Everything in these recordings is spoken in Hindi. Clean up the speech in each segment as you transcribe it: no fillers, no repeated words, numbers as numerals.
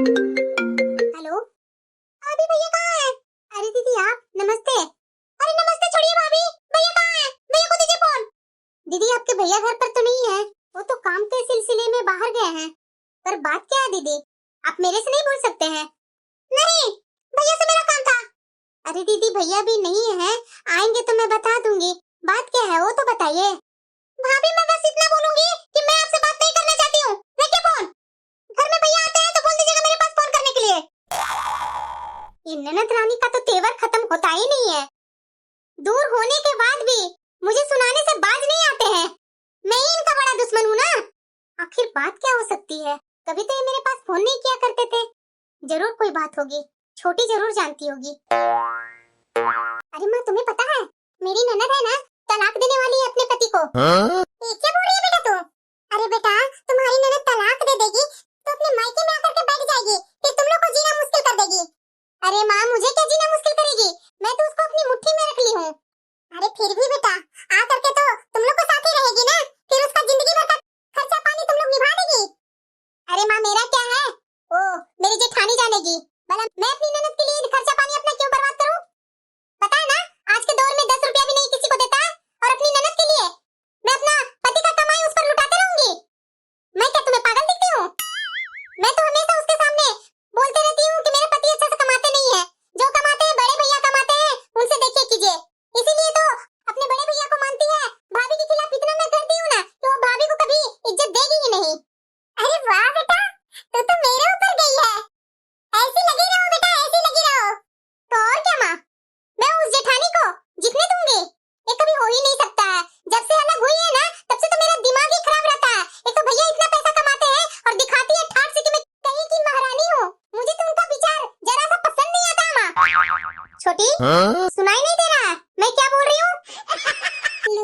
हेलो। भाभी भैया कहाँ है? अरे दीदी आप नमस्ते। अरे नमस्ते छोड़िए भाभी, भैया कहाँ है? भैया को दीजिए फोन। दीदी आपके भैया घर पर तो नहीं है, वो तो काम के सिलसिले में बाहर गए हैं। पर बात क्या है दीदी, आप मेरे से नहीं बोल सकते हैं? नहीं, भैया से मेरा काम था। अरे दीदी भैया भी नहीं है, आएंगे तो मैं बता दूंगी। बात क्या है वो तो बताइए। भाभी मैं बस इतना बोलूंगी कि मैं आपसे बात नहीं करना चाहती हूँ। रखिए फोन। घर में भैया आते हैं तो बोल दीजिएगा मेरे पास फोन करने के लिए। ये ननद रानी का तो तेवर खत्म होता ही नहीं है। दूर होने के बाद भी मुझे सुनाने से बाज नहीं आते हैं। मैं ही इनका बड़ा दुश्मन हूँ ना। आखिर बात क्या हो सकती है? कभी तो ये मेरे पास फोन नहीं किया करते थे। जरूर कोई बात होगी, छोटी जरूर जानती होगी। अरे माँ तुम्हें पता है मेरी ननद है ना, तलाक देने वाली है अपने पति को। ये क्या बोल रही है बेटा तू? अरे बेटा तुम्हारी ननद तलाक दे देगी तो अपने मायके में आकर के बैठ जाएगी, फिर तुम लोग को जीना मुश्किल कर देगी। अरे माँ मुझे क्या जीना मुश्किल करेगी, मैं तो उसको अपनी मुट्ठी में रख ली हूँ। अरे फिर भी बेटा आ करके तो तुम लोग को साथ ही रहेगी ना, फिर उसका जिंदगी भर का खर्चा पानी तुम लोग निभा देगी। अरे माँ मेरा क्या है, ओ मेरी जेठानी जानेगी। भला मैं अपनी ननद के लिए खर्चा पानी अपना क्यों बर्बाद करूँ? पता है ना आज के दौर में 10 रुपया भी नहीं किसी को देता, और अपनी ननद के लिए मैं अपना पति का कमाई उस पर लुटाते रहूंगी। मैं क्या तुम्हें पागल दिखती हूँ? मैं तो हमेशा उसके सामने बोलते रहती हूँ कि मेरे पति अच्छा से कमाते नहीं है, जो कमाते हैं बड़े भैया कमाते हैं, उनसे देखिए कीजिए। इसीलिए तो अपने बड़े भैया को मानती है। भाभी के खिलाफ इतना मैं करती हूँ ना कि वो भाभी को कभी इज्जत देगी ही नहीं। अरे वाह बेटा तू तो मेरे ऊपर गई है। ऐसी लगी रहो बेटा, ऐसी लगी रहो। तो और क्या माँ, मैं उस जेठानी को जितने दूंगी ये कभी हो ही नहीं सकता है। जब से अलग हुई है ना तब से तो मेरा दिमाग ही खराब रहता है। एक तो भैया इतना पैसा कमाते हैं और दिखाती है ठाट से कि मैं कहीं की महारानी हूँ। मुझे तो उनका विचार जरा सा पसंद नहीं आता माँ। छोटी सुनाई नहीं दे रहा है मैं क्या बोल रही हूँ?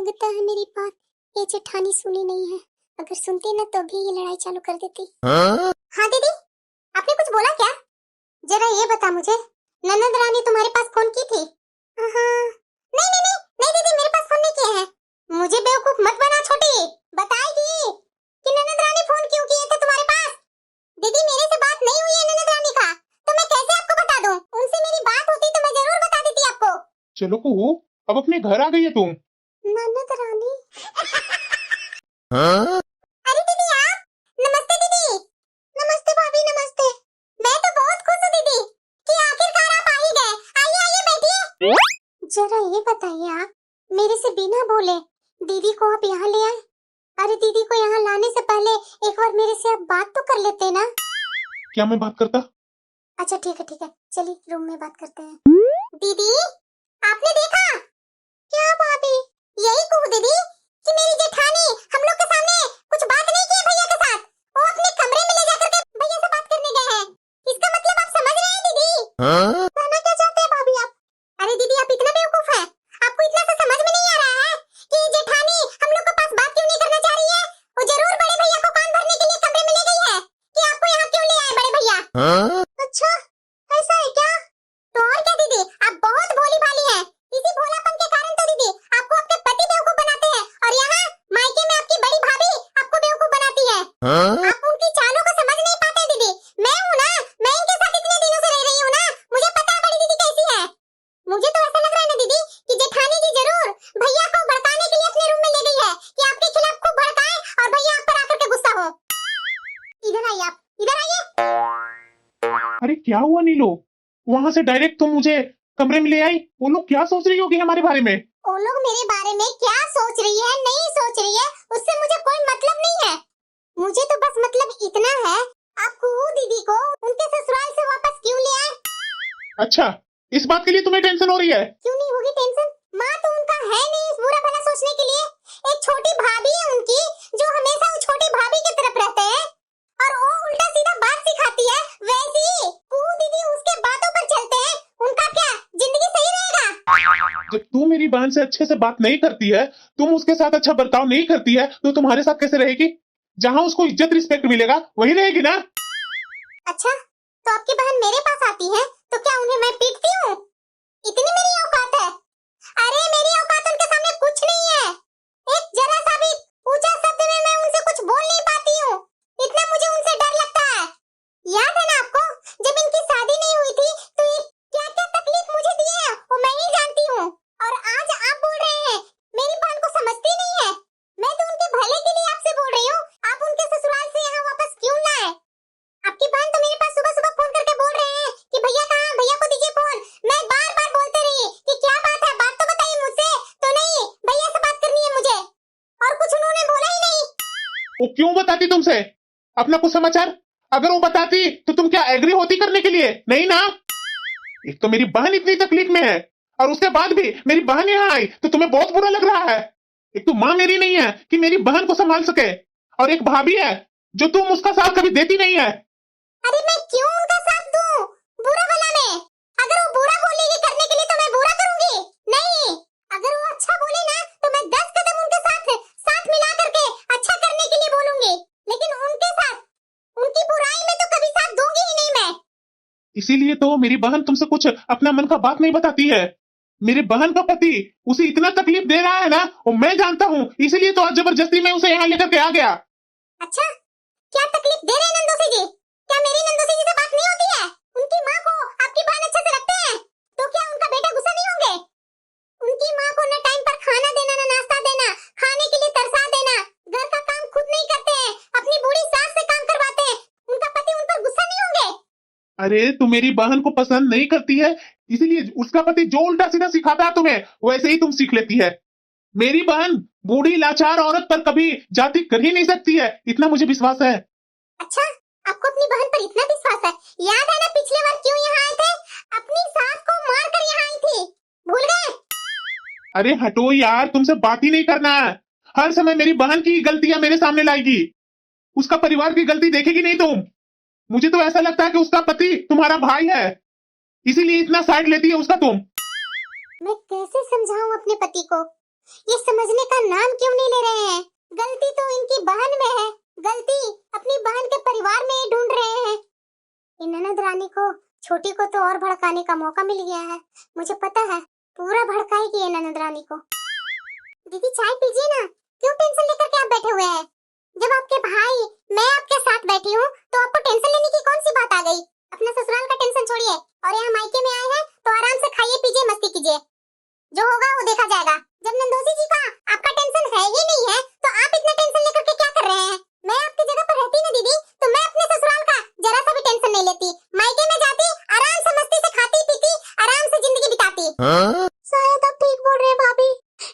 लगता है मेरी बात ये जेठानी सुनी नहीं है, अगर सुनती ना तो भी ये लड़ाई चालू कर देती। हाँ दीदी आपने कुछ बोला क्या? जरा ये बता मुझे, ननद रानी तुम्हारे पास फोन की थी? नहीं नहीं नहीं नहीं दीदी मेरे पास फोन नहीं किया है। मुझे बेवकूफ मत बना छोटी, बताएगी कि ननद रानी फोन क्यों किए थे तुम्हारे पास? दीदी मेरे से बात नहीं हुई है ननद रानी का, तो मैं कैसे आपको बता दूं? उनसे मेरी बात होती तो मैं जरूर बता देती आपको। चलो कुहू अब अपने घर आ गई है तुम। ननद रानी अरे दीदी आप, नमस्ते दीदी। नमस्ते भाभी नमस्ते। मैं तो बहुत खुश हूँ दीदी कि आखिरकार आप आ ही गए। आइए आइए बैठिए। जरा ये बताइए आप मेरे से बिना बोले दीदी को आप यहाँ ले आए? अरे दीदी को यहाँ लाने से पहले एक बार मेरे से आप बात तो कर लेते ना। क्या मैं बात करता? अच्छा ठीक है चलिए रूम में बात करते हैं। दीदी आपने देखा क्या भाभी? यही कहूँ दीदी कि मेरी जेठानी हम लोग के सामने कुछ बात नहीं की भैया के साथ, वो अपने कमरे में ले जाकर के भैया से बात करने गए हैं। इसका मतलब आप समझ रहे हैं दीदी? कहना क्या चाहते हैं भाभी आप? अरे दीदी आप इतना बेवकूफ है, आपको इतना सा समझ में नहीं आ रहा है कि जेठानी हम लोग के पास बात क्यों नहीं करना चाह रही है? वो जरूर बड़े भैया को कान भरने के लिए कमरे में ले गई है कि आपको यहाँ क्यों ले आए बड़े भैया। अच्छा ऐसा है क्या? तो और क्या दीदी आप बहुत भोली भाली हैं। इसी भोलापन के कारण तो दीदी आपको आपके पति बेवकूफ बनाते हैं और यहाँ मायके में आपकी बड़ी भाभी आपको बेवकूफ बनाती है। आप उनकी चालों को समझ नहीं पाते दीदी। मैं हूँ ना, मैं इनके साथ इतने दिनों से रह रही हूँ ना, मुझे पता है बड़ी दीदी कैसी है। मुझे तो ऐसा लग रहा है ना दीदी कि जेठानी जी जरूर भैया को भड़काने के लिए अपने रूम में ले गई है कि आपके खिलाफ खूब भड़काए और भैया आप पर आकर के गुस्सा हो। इधर आइए आप, इधर आइए। अरे क्या हुआ नीलो, वहाँ से डायरेक्ट तुम मुझे कमरे में ले आई? वो लोग क्या सोच रही होगी हमारे बारे में? वो लोग मेरे बारे में क्या सोच रही है नहीं सोच रही है उससे मुझे कोई मतलब नहीं है। मुझे तो बस मतलब इतना है आप कुहू दीदी को उनके ससुराल से वापस क्यों ले आए? अच्छा इस बात के लिए तुम्हें टेंशन हो रही है? क्यों नहीं होगी टेंशन, माँ तो उनका है नहीं इस बुरा भला सोचने के लिए। एक छोटी भाभी है उनकी जो हमेशा वो छोटी भाभी की तरफ रहते हैं और वो उल्टा सीधा बात सिखाती है। वैसे ही कुहू दीदी उसके बातों पर चलते हैं, उनका क्या जिंदगी सही रहेगा? जब तू मेरी बहन से अच्छे से बात नहीं करती है, तुम उसके साथ अच्छा बर्ताव नहीं करती है, तो तुम्हारे साथ कैसे रहेगी? जहाँ उसको इज्जत रिस्पेक्ट मिलेगा वही रहेगी ना। अच्छा तो आपकी बहन मेरे पास आती है तो क्या उन्हें मैं पीटती हूँ? इतनी मेरी औकात है? अरे मेरी औकात उनके सामने कुछ नहीं है। एक जरा सा भी ऊंचा शब्द में मैं उनसे कुछ बोल नहीं पाती हूँ, इतना मुझे उनसे डर लगता है। याद है ना आपको क्यों बताती तुमसे अपना कुछ समाचार? अगर वो बताती तो तुम क्या एग्री होती करने के लिए? नहीं ना। एक तो मेरी बहन इतनी तकलीफ में है और उसके बाद भी मेरी बहन यहाँ आई तो तुम्हें बहुत बुरा लग रहा है। एक तो माँ मेरी नहीं है कि मेरी बहन को संभाल सके, और एक भाभी है जो तुम उसका साथ कभी देती नहीं है। अरे मैं क्यों उनका साथ दूं? बुरा भला में अगर वो बुरा बोलेगी करने के लिए तो मैं बुरा करूंगी? नहीं, अगर वो अच्छा बोले ना तो मैं 10 कदम उनके साथ साथ मिला करके अच्छा करने के लिए बोलूंगी, लेकिन उनके साथ उनकी बुराई में तो कभी साथ दूंगी ही नहीं मैं। इसीलिए तो मेरी बहन तुमसे कुछ अपना मन का बात नहीं बताती है। मेरी बहन का पति उसे इतना तकलीफ दे रहा है ना, वो मैं जानता हूँ, इसीलिए तो आज जबरदस्ती मैं उसे यहाँ लेकर के आ गया। अच्छा, क्या तकलीफ दे रहे हैं नंदोसी जी? क्या मेरी नंदोसी जी से बात नहीं होती है? उनकी माँ को आपकी बहन अच्छे से रखते हैं तो क्या उनका बेटा गुस्सा नहीं होंगे? उनकी माँ को ना टाइम पर खाना देना, ना नाश्ता देना, खाने के लिए तरसा देना, घर का काम खुद नहीं करते हैं, अपनी बूढ़ी सास से काम करवाते हैं, उनका पति उन पर गुस्सा नहीं होंगे? अरे तू मेरी बहन को पसंद नहीं करती है, इसीलिए उसका पति जो उल्टा सीधा सिखाता है तुम्हें वैसे ही तुम सीख लेती है। मेरी बहन बूढ़ी लाचार औरत पर कभी जाति कर ही नहीं सकती है, इतना मुझे विश्वास है। अच्छा, आपको अपनी बहन पर इतना विश्वास है? याद है ना पिछले बार क्यों यहाँ आए थे? अपनी सास को मार कर यहाँ आई थी, भूल गए? अरे हटो यार, तुमसे बात ही नहीं करना है। हर समय मेरी बहन की गलतियां मेरे सामने लाएगी, उसका परिवार की गलती देखेगी नहीं तुम। मुझे तो ऐसा लगता है कि उसका पति तुम्हारा भाई है, इसीलिए इतना साइड लेती है उसका तुम। मैं कैसे समझाऊं अपने पति को? ये समझने का नाम क्यों नहीं ले रहे हैं? गलती तो इनकी बहन में है, गलती अपनी बहन के परिवार में ही ढूंढ रहे हैं। इन ननद रानी को, छोटी को तो और भड़काने का मौका मिल गया है। मुझे पता है पूरा भड़काएगी ये ननद रानी को। दीदी चाय पीजिए ना, क्यों टेंशन लेकर के आप बैठे हुए हैं? जब आपके भाई मैं आपके साथ बैठी हूँ तो आपको टेंशन लेने की कौन सी बात आ गई? अपना ससुराल का टेंशन छोड़िए और यहाँ मायके में आए हैं तो आराम से खाइए पीजिए मस्ती कीजिए, जो होगा वो देखा जाएगा। जब नंदोसी जी का आपका टेंशन है ही नहीं है तो आप इतना टेंशन लेकर के क्या कर रहे हैं? मैं आपकी जगह पर रहती ना दीदी तो मैं अपने ससुराल का जरा सा भी टेंशन नहीं लेती, मायके में जाती आराम से मस्ती से खाती पीती आराम से जिंदगी बिताती। शायद आप ठीक बोल रहे हैं भाभी,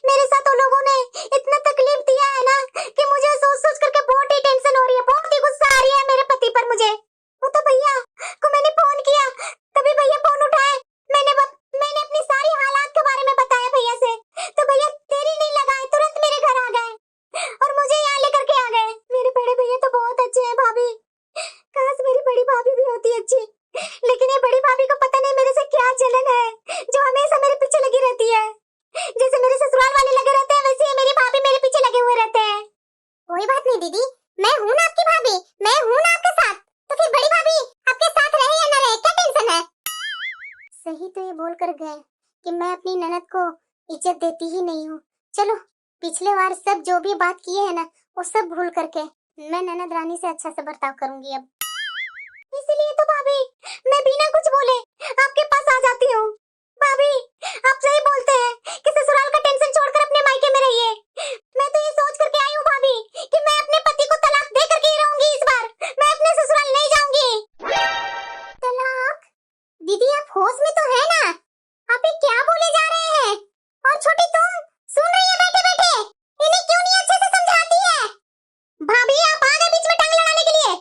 मेरे साथ उन लोगों ने इतना तकलीफ दिया है ना कि मुझे सोच सोच करके बहुत ही टेंशन हो रही है, बहुत ही गुस्सा आ रही है मेरे पति पर मुझे। वो तो भैया को मैंने फोन किया, तभी भैया फोन उठाए, मैंने अपनी सारी हालात के बारे में बताया भैया से, तो भैया देरी नहीं लगाए तुरंत मेरे घर आ गए और मुझे यहाँ लेकर के आ गए। मेरे बड़े भैया तो बहुत अच्छे हैं भाभी, काश मेरी बड़ी भाभी भी होती अच्छी, लेकिन ये बड़ी भाभी को पता नहीं मेरे से क्या जलन है जो हमेशा मेरे पीछे लगी रहती है। जैसे मेरे ससुराल वाले लगे रहते हैं वैसे ही मेरी भाभी मेरे पीछे लगे हुए रहते हैं। कोई बात नहीं दीदी, मैं हूँ ना आपकी भाभी, मैं हूँ ना आपके साथ, तो फिर बड़ी भाभी आपके साथ रहे या ना रहे, क्या टेंशन है? सही तो ये बोल कर गए कि मैं अपनी ननद को इज्जत देती ही नहीं हूँ। चलो पिछले बार सब जो भी बात किए है ना वो सब भूल करके मैं ननद रानी से अच्छा से बर्ताव करूंगी अब। इसलिए तो भाभी मैं बिना कुछ बोले आपके पास आ जाती हूँ। भाभी आप सही बोलते हैं कि ससुराल का टेंशन छोड़कर अपने मायके में रहिए। मैं तो ये सोच करके आई हूँ भाभी कि मैं अपने पति को तलाक दे करके ही रहूंगी इस बार, मैं अपने ससुराल नहीं जाऊंगी। तलाक? दीदी आप होश में तो है ना? आप ये क्या बोले जा रहे हैं? और छोटी तुम सुन रही है बैठे बैठे, इन्हें क्यों नहीं अच्छे से समझाती है? भाभी आप आ गए बीच में टांग लड़ाने के लिए।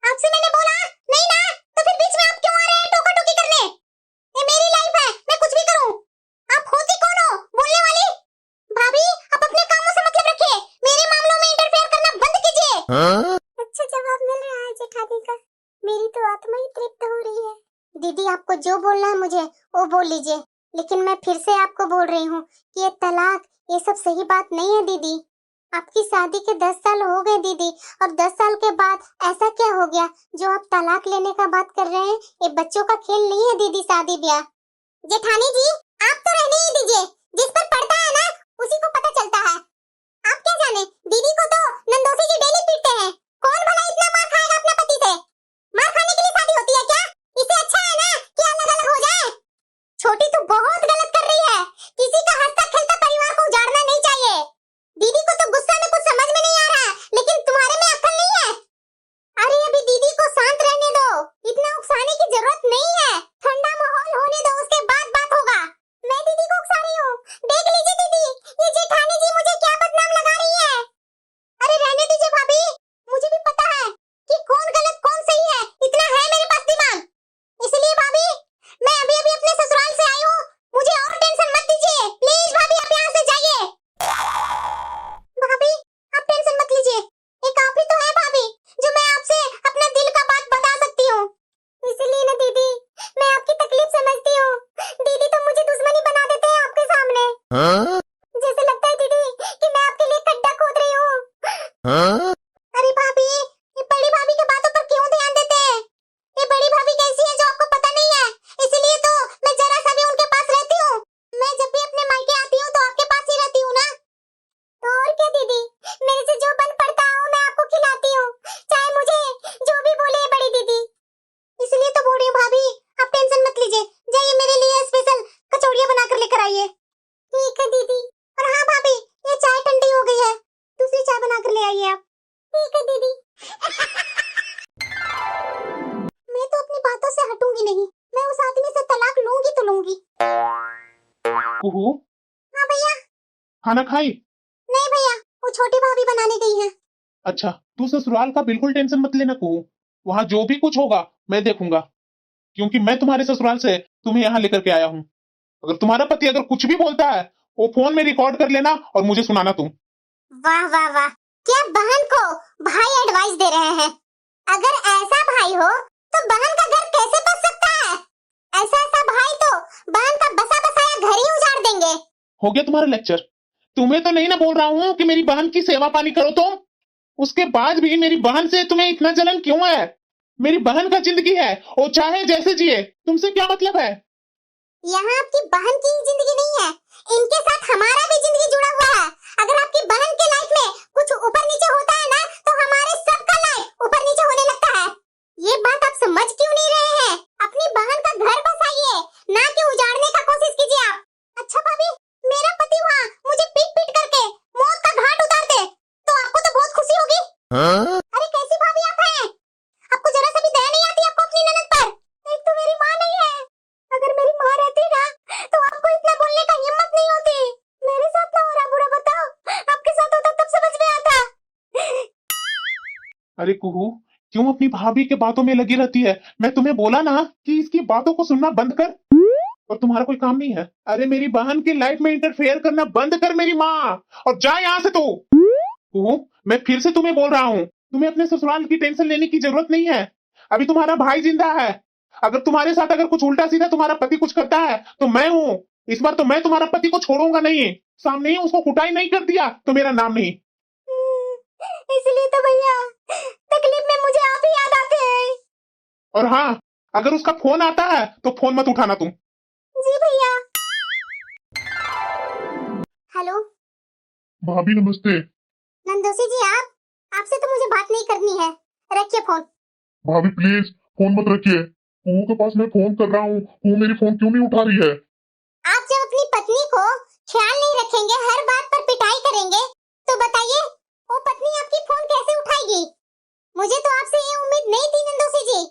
आपसे मैंने बोला नहीं ना, तो फिर बीच में आप क्यों आ रहे हैं टोका टोकी करने? ये मेरी लाइफ है, मैं कुछ भी करूं। आप होती कौन हो बोलने वाली? भाभी आप अपने कामों से मतलब रखिए, मेरे मामलों में इंटरफेयर करना बंद कीजिए। अच्छा जवाब मिल रहा है जेठानी का, मेरी तो आत्मा ही तृप्त हो रही है। दीदी आपको जो बोलना है मुझे वो बोल लीजिए, लेकिन मैं फिर से आपको बोल रही हूँ कि ये तलाक ये सब सही बात नहीं है दीदी। आपकी शादी के 10 साल हो गए दीदी, और 10 साल के बाद ऐसा क्या हो गया जो आप तलाक लेने का बात कर रहे हैं? ये बच्चों का खेल नहीं है दीदी शादी ब्याह। जेठानी जी आप तो रहने ही दीजिए, जिस पर पड़ता है ना उसी को पता चलता है। आप क्या जाने, दीदी को तो नंदोसी जी डेली पीटते हैं, कौन भला इतना मार खाएगा अपने पति से? मार खाने के लिए शादी होती है क्या? इससे अच्छा है ना कि अलग अलग हो जाए। छोटी तो बहुत गलत कर रही है, किसी का हंसता खेलता परिवार को उजाड़ना नहीं चाहिए। दीदी को तो गुस्सा में कुछ समझ में नहीं आ रहा, लेकिन तुम्हारे में अक्ल नहीं है। अरे अभी दीदी को शांत रहने दो, इतना उकसाने की जरूरत नहीं है, ठंडा माहौल होने दो उसके बाद बात होगा। मैं दीदी को उकसा रही हूँ, देख लीजिए दीदी ये जेठानी जी मुझे क्या बदनाम लगा रही है। अरे जैसे लगता है दीदी कि मैं आपके लिए खड्डा खोद रही हूँ। अरे भाभी, ये बड़ी भाभी के बातों पर क्यों ध्यान देते हैं? ये बड़ी भाभी कैसी है जो आपको पता नहीं है? इसीलिए तो मैं जरा सा भी उनके पास रहती हूँ। मैं जब भी अपने मायके आती हूँ तो आपके पास ही रहती हूँ ना। तो और क्या दीदी, मेरे से जो बन पड़ता है वो मैं आपको खिलाती हूँ, चाहे मुझे जो भी बोले बड़ी दीदी। इसलिए तो बोल रही हूँ भाभी, आप टेंशन मत लीजिए, जाइए मेरे लिए स्पेशल कचौड़ियाँ बनाकर लेकर आइए। ठीक है दीदी। और हाँ भाभी, ये चाय ठंडी हो गई है, दूसरी चाय बनाकर ले आइए आप। ठीक है दीदी। मैं तो अपनी बातों से हटूंगी नहीं, मैं उस आदमी से तलाक लूंगी तो लूंगी। कुहू, हाँ भैया। खाना खाई? नहीं भैया, वो छोटी भाभी बनाने गई है। अच्छा, तू ससुराल का बिल्कुल टेंशन मत लेना कुहू, वहां जो भी कुछ होगा मैं देखूंगा, क्योंकि मैं तुम्हारे ससुराल से तुम्हें यहाँ लेकर के आया हूँ। अगर तुम्हारा पति अगर कुछ भी बोलता है वो फोन में रिकॉर्ड कर लेना और मुझे सुनाना तुम। वाह वाह वाह, क्या बहन को भाई एडवाइस दे रहे हैं। अगर ऐसा भाई हो तो बहन का घर कैसे बस सकता है? ऐसा भाई तो बहन का बसा बसाया घर ही उजाड़ देंगे। हो गया तुम्हारा लेक्चर? तुम्हें तो नहीं ना बोल रहा हूँ कि मेरी बहन की सेवा पानी करो तुम, उसके बाद भी मेरी बहन से तुम्हें इतना जलन क्यों है? मेरी बहन का जिंदगी है, वो चाहे जैसे जिए, तुमसे क्या मतलब है? यहाँ आपकी बहन की ही जिंदगी नहीं है, इनके साथ हमारा भी जिंदगी जुड़ा हुआ है। अगर आपकी बहन के लाइफ में कुछ ऊपर नीचे होता है ना, तो हमारे सबका लाइफ ऊपर नीचे होने लगता है। ये बात आप समझ क्यों नहीं रहे हैं? अपनी बहन का घर बसाइए, ना कि उजाड़ने का कोशिश कीजिए आप। अच्छा भाभी, मेरा पति वहाँ मुझे पीट पीट करके मौत का घाट उतार दे तो आपको तो बहुत खुशी होगी। अरे कैसी भाभी आप हैं? आपको जरा सा भी दया नहीं आती आपको अपनी ननद पर? एक तो मेरी माँ नहीं है, अगर मेरी माँ रहती ना तो आपको इतना बोलने का हिम्मत नहीं होती। मेरे साथ ना हो रहा बुरा, बताओ आपके साथ होता तब समझ में आता। अरे कुहू, क्यों अपनी भाभी के बातों में लगी रहती है? मैं तुम्हें बोला ना कि इसकी बातों को सुनना बंद कर, और तुम्हारा कोई काम नहीं है। अरे मेरी बहन की लाइफ में इंटरफेयर करना बंद कर मेरी माँ, और जा यहाँ से तू। कुहू, मैं फिर से तुम्हें बोल रहा हूँ, तुम्हें अपने ससुराल की टेंशन लेने की जरूरत नहीं है। अभी तुम्हारा भाई जिंदा है, अगर तुम्हारे साथ अगर कुछ उल्टा सीधा तुम्हारा पति कुछ करता है तो मैं हूँ। इस बार तो मैं तुम्हारा पति को छोड़ूंगा नहीं, सामने ही उसको कुटाई नहीं कर दिया तो मेरा नाम नहीं। इसलिए तो भैया तकलीफ में मुझे आप ही याद आते हैं। और हाँ, अगर उसका फोन आता है तो फोन मत उठाना तुम। जी भैया। हेलो भाभी नमस्ते। नंदोसी जी, आपसे तो मुझे बात नहीं करनी है, रखिए फोन। भाभी प्लीज फोन मत रखिए, कुहू के पास मैं फोन कर रहा हूँ, कुहू मेरी फोन क्यों नहीं उठा रही है? आप जब अपनी पत्नी को ख्याल नहीं रखेंगे, हर बात पर पिटाई करेंगे, तो बताइए वो पत्नी आपकी फोन कैसे उठाएगी? मुझे तो आपसे ये उम्मीद नहीं थी नंदोसी जी।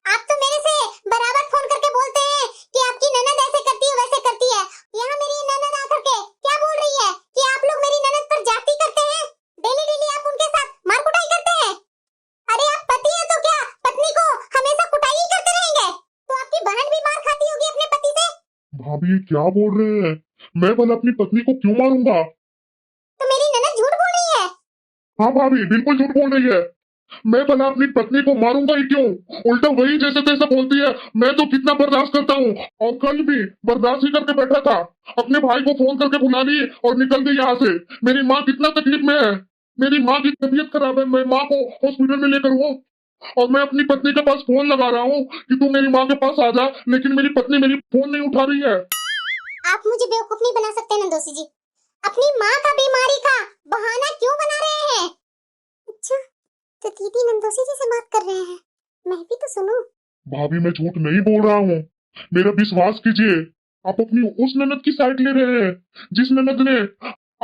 आप तो मेरे से बराबर फोन करके बोलते हैं कि आपकी ननद ऐसे करती है वैसे करती है। यहाँ मेरी ननद आकर के क्या बोल रही है कि आप लोग मेरी ननद पर जाती करते हैं, डेली डेली आप उनके साथ मार कुटाई करते हैं। अरे आप पति है तो क्या पत्नी को हमेशा कुटाई ही करते रहेंगे? तो आपकी बहन भी मार खाती होगी अपने पति से। भाभी क्या बोल रहे हैं? मैं भला अपनी पत्नी को क्यों मारूंगा? तो मेरी ननद झूठ बोल रही है। हाँ भाभी बिल्कुल झूठ बोल रही है, मैं भला अपनी पत्नी को मारूंगा ही क्यों? उल्टा वही जैसे तैसे बोलती है। मैं तो कितना बर्दाश्त करता हूँ, और कल भी बर्दाश्त ही करके बैठा था। अपने भाई को फोन करके बुला ली और निकल गई यहाँ से। मेरी माँ कितना तकलीफ में है, मेरी माँ की तबीयत खराब है, मैं माँ को हॉस्पिटल में लेकर हूँ, और मैं अपनी पत्नी के पास फोन लगा रहा हूँ कि तू मेरी माँ के पास आ जा, लेकिन मेरी पत्नी मेरी फोन नहीं उठा रही है। आप मुझे बेवकूफ नहीं बना सकते नंदोसी जी, अपनी माँ का बीमारी का बहाना क्यों बना रहे हैं? अच्छा, तो दीदी नंदोसी जी से बात कर रहे हैं, मैं भी तो सुनूं। भाभी मैं झूठ नहीं बोल रहा हूँ, मेरा विश्वास कीजिए। आप अपनी उस ननद की साइड ले रहे हैं जिस ननद ने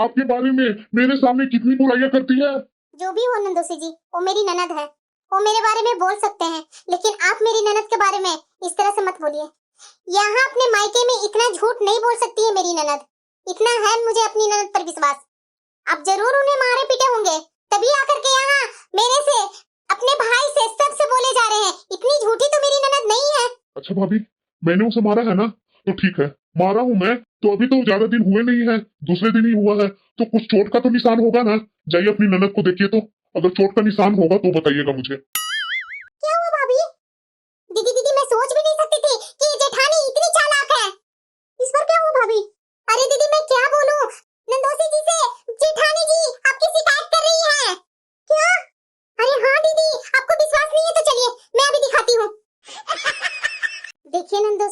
आपके बारे में मेरे सामने कितनी बुराइयां करती है। जो भी हो नंदोसी जी, वो मेरी ननद है, वो मेरे बारे में बोल सकते हैं, लेकिन आप मेरी ननद के बारे में इस तरह से मत बोलिए। यहाँ अपने मायके में इतना झूठ नहीं बोल सकती है मेरी ननद, इतना है मुझे अपनी ननद पर विश्वास। आप जरूर उन्हें मारे पीटे होंगे, तभी आकर के यहाँ मेरे से, अपने भाई से, सबसे बोले जा रहे हैं। इतनी झूठी तो मेरी ननद नहीं है। अच्छा भाभी, मैंने उसे मारा है ना, तो ठीक है, मारा हूँ मैं तो अभी तो ज्यादा दिन हुए नहीं है, दूसरे दिन ही हुआ है, तो कुछ चोट का तो निशान होगा ना। जाइए अपनी ननद को देखिए, तो अगर चोट का निशान होगा तो बताइएगा मुझे। क्या हुआ भाभी? दीदी दीदी, मैं सोच भी नहीं सकती थी कि ये जेठानी इतनी चालाक है। इस बार क्या हुआ भाभी? अरे दीदी मैं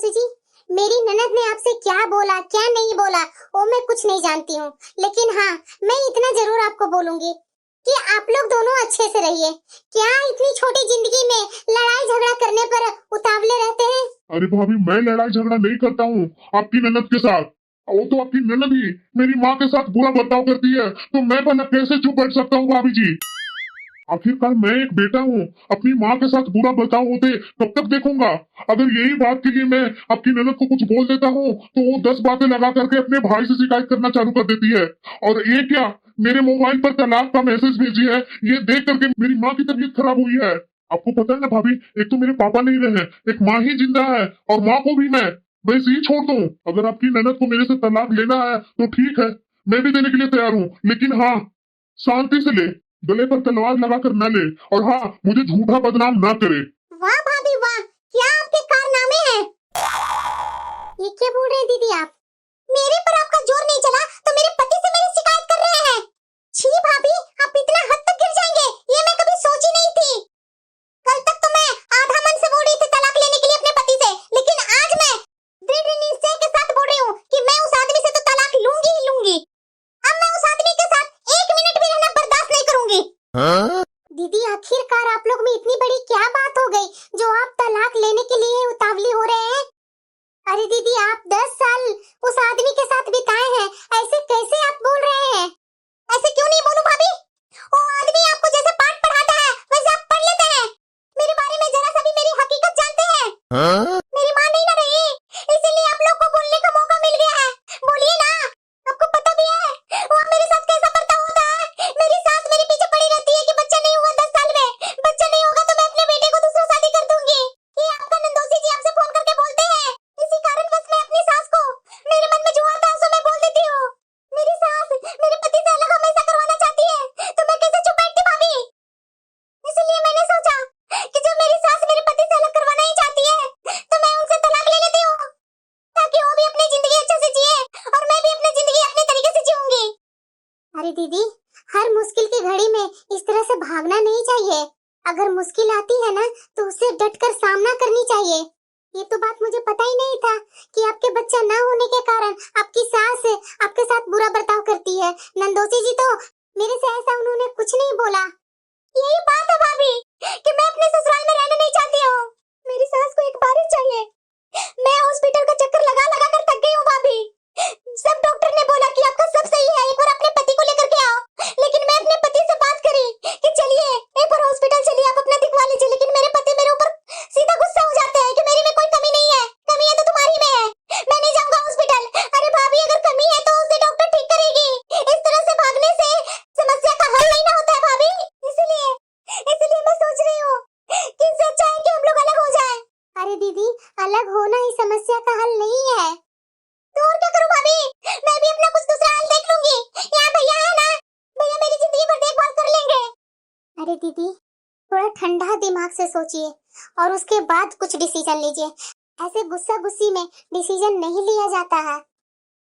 नंदोसी जी, मेरी ननद ने आपसे क्या बोला क्या नहीं बोला वो मैं कुछ नहीं जानती हूँ, लेकिन हाँ मैं इतना जरूर आपको बोलूंगी कि आप लोग दोनों अच्छे से रहिए। क्या इतनी छोटी जिंदगी में लड़ाई झगड़ा करने पर उतावले रहते हैं? अरे भाभी, मैं लड़ाई झगड़ा नहीं करता हूँ आपकी ननद के साथ। वो तो आपकी ननद ही मेरी माँ के साथ बुरा बर्ताव करती है, तो मैं भला कैसे चुप बैठ सकता हूँ भाभी जी। आखिरकार मैं एक बेटा हूँ, अपनी माँ के साथ बुरा बर्ताव होते कब तक देखूंगा। अगर यही बात के लिए मैं आपकी ननद को कुछ बोल देता हूँ तो वो 10 बातें लगा करके अपने भाई से शिकायत करना चालू कर देती है। और ये क्या, मेरे मोबाइल पर तलाक का मैसेज भेजी है, ये देख करके मेरी माँ की तबीयत खराब हुई है। आपको पता है ना भाभी, एक तो मेरे पापा नहीं रहे, एक माँ ही जिंदा है, और माँ को भी मैं वैसे ही छोड़ दूं। अगर आपकी ननद को मेरे से तलाक लेना है तो ठीक है, मैं भी देने के लिए तैयार हूँ, लेकिन हाँ शांति से ले, गले पर तलवार लगा कर न ले, और हाँ मुझे झूठा बदनाम ना करे। वाह भाभी वाह, क्या आपके कारनामे हैं। ये क्या बोल रहे हैं दीदी आप? मेरे पर आपका जोर नहीं चला तो मेरे पति से मेरी शिकायत कर रहे हैं। छी भाभी, आप इतना हद तक गिर जाएंगे ये मैं कभी सोची नहीं थी। कल तक तो मैं आधा मन से बोल रही थी तलाक लेने के लिए अपने पति से, लेकिन आज मैं दृढ़ निश्चय के साथ बोल रही हूँ कि मैं उस आदमी से तो तलाक लूंगी ही लूंगी। अब मैं उस आदमी के साथ 1 मिनट भी रहना बर्दाश्त नहीं करूंगी। दीदी आखिरकार आप लोग में इतनी बड़ी क्या बात हो गई जो आप तलाक लेने के लिए उतावली हो रहे हैं? अरे दीदी, आप 10 साल उस आदमी के साथ बिताए हैं, ऐसे कैसे आप बोल रहे हैं? ऐसे क्यों नहीं बोलूं भाभी? वो आदमी आपको जैसे पाठ पढ़ाता है वैसे आप पढ़ लेते हैं। मेरे बारे में जरा सा भी मेरी हकीकत जानते हैं। मेरी माँ नहीं ना रही, इसीलिए आप लोग को बोलने का मौका मिल गया है। बोलिए ना, आपको पता भी है वो मेरे साथ कैसा बर्ताव होता है। मेरी सास मेरे पीछे पड़ी रहती है कि बच्चा नहीं हुआ 10 साल में, बच्चा नहीं होगा तो मैं अपने बेटे को दूसरा शादी कर दूंगी। ये आपका नंदोसी जी आपसे फोन करके बोलते हैं, इसी कारणवश मैं अपनी सास को मेरे मन में जो आता है उसे मैं बोल देती हूँ। मेरी सास मेरे पति से अलग हमेशा करवाना चाहती है तो मैं कैसे चुप बैठती भाभी? इसलिए मैंने सोचा कि जब मेरी सास मेरे पति से अलग करवाना ही चाहती है तो मैं उनसे तलाक ले लेती हूँ, ताकि वो भी अपनी जिंदगी अच्छे से जिए और मैं भी अपनी जिंदगी अपने तरीके से जीऊंगी। अरे दीदी, हर मुश्किल की घड़ी में इस तरह से भागना नहीं चाहिए। अगर मुश्किल आती है ना तो उससे डटकर सामना करनी चाहिए। ये तो बात मुझे पता ही नहीं था कि आपके बच्चा ना होने के कारण आपकी सास आपके साथ बुरा बर्ताव करती है। नंदोसी जी तो मेरे से ऐसा उन्होंने कुछ नहीं बोला। यही बात है भाभी कि मैं अपने ससुराल में रहना नहीं चाहती हूँ। मेरी सास को एक बार ही चाहिए। मैं हॉस्पिटल का चक्कर लगा लगा कर थक गई हूँ भाभी। सब डॉक्टर ने बोला कि आपका सब सही है, एक बार अपने पति को लेकर के आओ, लेकिन मैं अपने पति से बात करी कि चलिए एक बार हॉस्पिटल चलिए, आप अपना दिखवा लीजिए, लेकिन मेरे पति मेरे ऊपर सीधा गुस्सा हो जाते हैं कि मेरी में कोई कमी नहीं है, कमी है तो तुम्हारी में है, मैं नहीं जाऊंगा हॉस्पिटल। अरे भाभी, अगर कमी है तो उसे डॉक्टर ठीक करेगी। इस तरह से भागने से समस्या का हल नहीं ना होता है भाभी। इसलिए मैं सोच रही हूँ कि इससे अच्छा है कि हम लोग अलग हो जाएं। अरे दीदी, अलग होना ही समस्या का हल नहीं है। तो और क्या करूं भाभी? मैं भी अपना कुछ दूसरा हाल देख लूंगी। यहाँ भैया है ना, भैया मेरी जिंदगी भर देखभाल कर लेंगे। अरे दीदी, थोड़ा ठंडा दिमाग से सोचिए और उसके बाद कुछ डिसीजन लीजिए। ऐसे गुस्सा गुस्सी में डिसीजन नहीं लिया जाता है।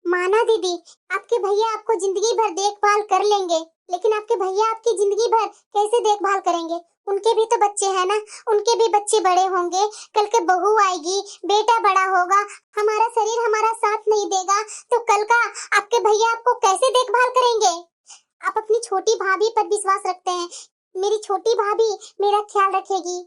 माना दीदी, आपके भैया आपको जिंदगी भर देखभाल कर लेंगे, लेकिन आपके भैया आपकी जिंदगी भर कैसे देखभाल करेंगे? उनके भी तो बच्चे हैं ना, उनके भी बच्चे बड़े होंगे, कल के बहू आएगी, बेटा बड़ा होगा, हमारा शरीर हमारा साथ नहीं देगा तो कल का आपके भैया आपको कैसे देखभाल करेंगे? आप अपनी छोटी भाभी पर विश्वास रखते हैं, मेरी छोटी भाभी मेरा ख्याल रखेगी।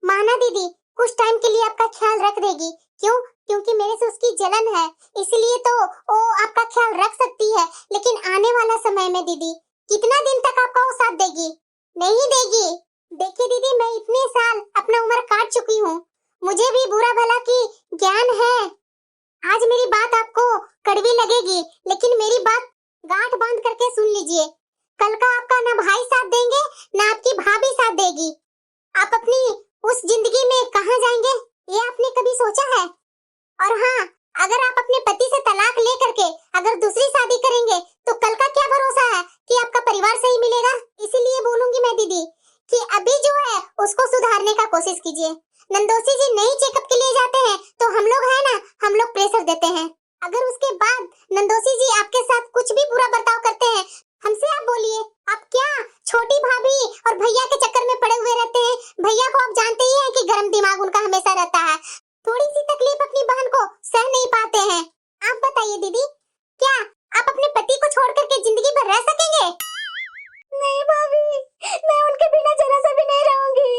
माना दीदी, कुछ टाइम के लिए आपका ख्याल रख देगी। क्यों? क्योंकि मेरे से उसकी जलन है, इसलिए तो वो आपका ख्याल रख सकती है, लेकिन आने वाला समय में दीदी कितना दिन तक आपका वो साथ देगी? नहीं देगी। देखिए दीदी, मैं इतने साल अपना उम्र काट चुकी हूँ, मुझे भी बुरा भला की ज्ञान है। आज मेरी बात आपको कड़वी लगेगी, लेकिन मेरी बात गांठ बांध करके सुन लीजिए। कल का आपका ना भाई साथ देंगे ना आपकी भाभी साथ देगी। आप अपनी उस जिंदगी में कहाँ जाएंगे ये आपने कभी सोचा है? और हाँ, अगर आप अपने पति से तलाक ले करके अगर दूसरी शादी करेंगे तो कल का क्या भरोसा है कि आपका परिवार सही मिलेगा? इसीलिए बोलूंगी मैं दीदी कि अभी जो है उसको सुधारने का कोशिश कीजिए। नंदोसी जी नहीं चेकअप के लिए जाते हैं तो हम लोग है ना, हम लोग प्रेशर देते हैं। अगर उसके बाद नंदोसी जी आपके साथ कुछ भी बुरा बर्ताव करते हैं, हमसे आप बोलिए, आप क्या छोटी भाभी और भैया के चक्कर में पड़े हुए रहते हैं? भैया को आप जानते ही हैं कि गर्म दिमाग उनका हमेशा रहता है, थोड़ी सी तकलीफ अपनी बहन को सह नहीं पाते हैं। आप बताइए दीदी, क्या आप अपने पति को छोड़ करके जिंदगी भर रह सकेंगे? नहीं भाभी, मैं उनके बिना जरा सा भी नहीं रहूंगी।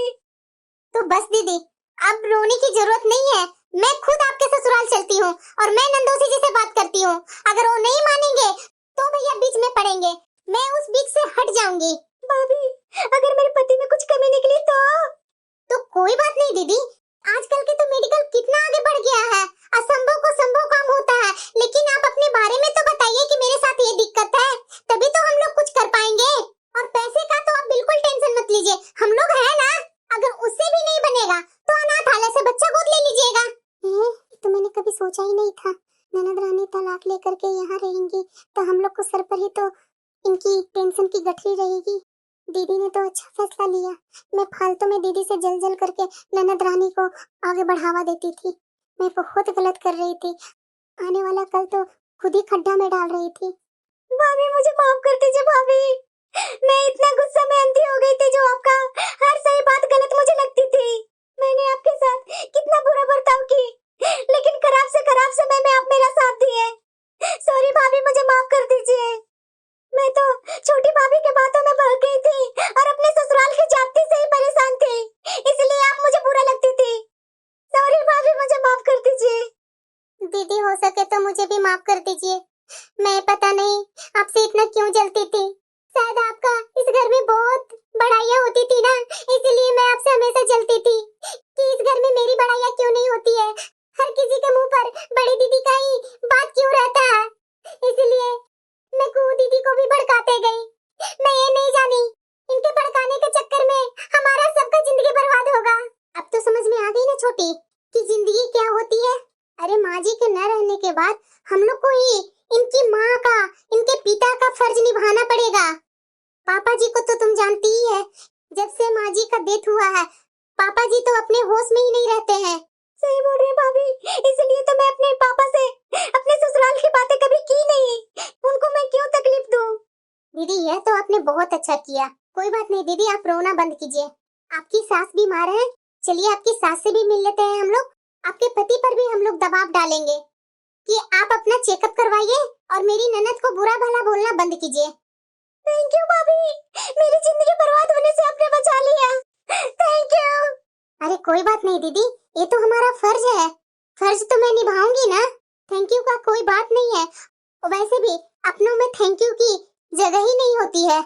तो बस दीदी, अब रोने की जरूरत नहीं है। मैं खुद आपके ससुराल चलती हूँ और मैं नंदोसी जी से बात करती हूँ। अगर वो नहीं मानेंगे तो भैया बीच में पड़ेंगे, मैं उस बीच से हट जाऊंगी। भाभी, अगर मेरे पति में कुछ कमी निकली तो कोई बात नहीं दीदी, आजकल के तो मेडिकल कितना आगे बढ़ गया है, असंभव को संभव काम होता है। लेकिन आप अपने बारे में तो बताइए कि मेरे साथ ये दिक्कत है, तभी तो हम लोग कुछ कर पाएंगे। और पैसे का तो आप बिल्कुल टेंशन मत लीजिए, हम लोग हैं ना। अगर उससे भी नहीं बनेगा तो अनाथालय से बच्चा गोद ले लीजिएगा। तो मैंने कभी सोचा ही नहीं था, ननद रानी तलाक लेकर के यहाँ रहेंगी तो हम लोग को सर पर ही तो इनकी टेंशन की गठरी रहेगी। दीदी ने तो अच्छा फैसला लिया, मैं फालतू में दीदी से जल जल करके ननद रानी को आगे बढ़ावा देती थी। मैं बहुत गलत कर रही थी, आने वाला कल तो खुद ही खड्डा में डाल रही थी। भाभी, मुझे माफ कर दीजिए भाभी, मैं इतना गुस्सा में अंधी हो गई थी जो आपका हर सही बात गलत मुझे लगती थी। मैंने आपके साथ कितना बुरा बर्ताव की, लेकिन खराब से खराब समय में आप मेरा साथ दिए। सॉरी भाभी, मुझे माफ कर दीजिए। मैं तो छोटी भाभी के बातों में बह गई थी और अपने ससुराल की जाति से ही परेशान थी, इसलिए आप मुझे बुरा लगती थी। सॉरी भाभी, मुझे माफ कर दीजिए। दीदी, हो सके तो मुझे भी माफ कर दीजिए। मैं पता नहीं आपसे इतना क्यों जलती थी, शायद आपका इस घर में बहुत बड़ाइयाँ होती थी ना, इसलिए मैं आपसे हमेशा जलती थी कि इस घर में मेरी बड़ाइयाँ क्यों नहीं होती है। हर किसी के मुंह पर बड़ी दीदी का ही बात क्यों रहता है, इसलिए मैं कू दीदी को भी भड़काते गई। मैं ये नहीं जानी इनके भड़काने के चक्कर में हमारा सबका जिंदगी बर्बाद होगा। अब तो समझ में आ गई ना छोटी कि जिंदगी क्या होती है। अरे माँ जी के न रहने के बाद हम लोग को ही इनकी माँ का, इनके पिता का फर्ज निभाना पड़ेगा। पापा जी को तो तुम जानती ही है, जब से माँ जी का डेथ हुआ है पापा जी तो अपने होश में ही नहीं रहते हैं। सही बोल रही भाभी, इसलिए तो मैं अपने पापा से अपने ससुराल की बातें कभी की नहीं, उनको मैं क्यों तकलीफ दूं। दीदी, यह तो आपने बहुत अच्छा किया। कोई बात नहीं दीदी, आप रोना बंद कीजिए। आपकी सास बीमार है, चलिए आपकी सास से भी मिल लेते हैं हम लोग। आपके पति पर भी हम लोग दबाव डालेंगे कि आप अपना चेकअप करवाइए और मेरी ननद को बुरा भला बोलना बंद कीजिए। थैंक यू भाभी, मेरी जिंदगी बर्बाद होने से आपने बचा लिया, थैंक यू। अरे कोई बात नहीं दीदी, ये तो हमारा फर्ज है, फर्ज तो मैं निभाऊंगी ना। थैंक यू का कोई बात नहीं है, वैसे भी अपनों में थैंक यू की जगह ही नहीं होती है।